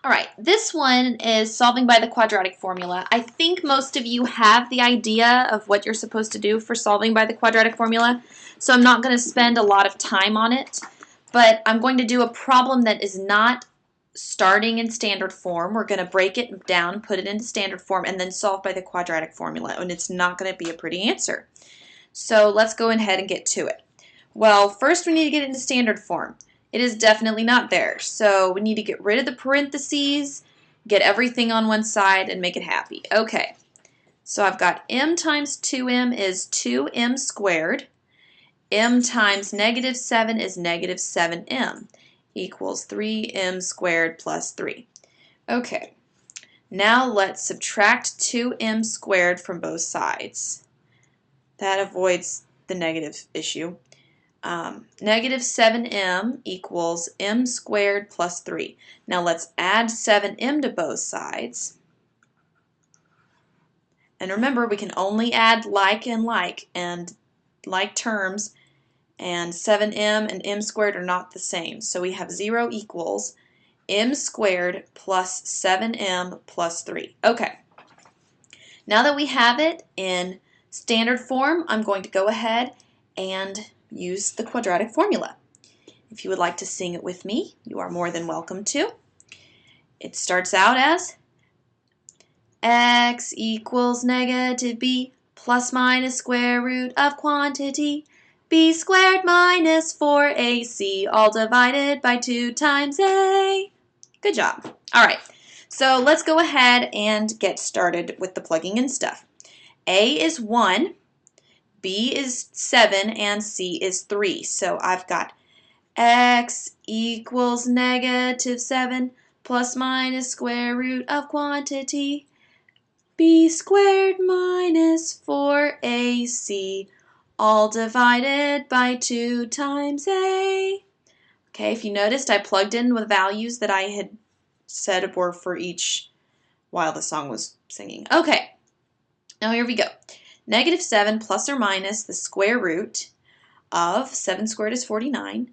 All right, this one is solving by the quadratic formula. I think most of you have the idea of what you're supposed to do for solving by the quadratic formula, so I'm not going to spend a lot of time on it, but I'm going to do a problem that is not starting in standard form. We're going to break it down, put it into standard form, and then solve by the quadratic formula, and it's not going to be a pretty answer. So let's go ahead and get to it. Well, first we need to get it into standard form. It is definitely not there. So we need to get rid of the parentheses, get everything on one side, and make it happy. Okay, so I've got m times 2m is 2m squared. M times negative 7 is negative 7m equals 3m squared plus 3. Okay, now let's subtract 2m squared from both sides. That avoids the negative issue. Negative 7m equals m squared plus 3. Now let's add 7m to both sides. And remember, we can only add like and like terms, and 7m and m squared are not the same. So we have 0 equals m squared plus 7m plus 3. Okay, now that we have it in standard form, I'm going to go ahead and use the quadratic formula. If you would like to sing it with me, you are more than welcome to. It starts out as x equals negative b plus minus square root of quantity b squared minus 4ac all divided by 2 times a. Good job. All right, so let's go ahead and get started with the plugging in stuff. A is 1, B is 7, and C is 3. So I've got x equals negative 7 plus minus square root of quantity b squared minus 4ac all divided by 2 times a. Okay, if you noticed, I plugged in with values that I had said were for each while the song was singing. Okay, now here we go. Negative 7 plus or minus the square root of 7 squared is 49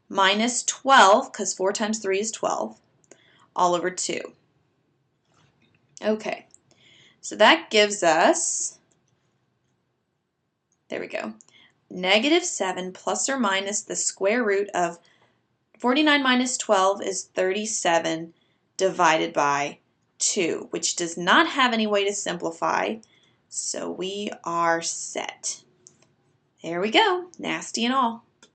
minus 12, because 4 times 3 is 12, all over 2. Okay, so that gives us, there we go, negative 7 plus or minus the square root of 49 minus 12 is 37 divided by 2, which does not have any way to simplify, so we are set. There we go, nasty and all.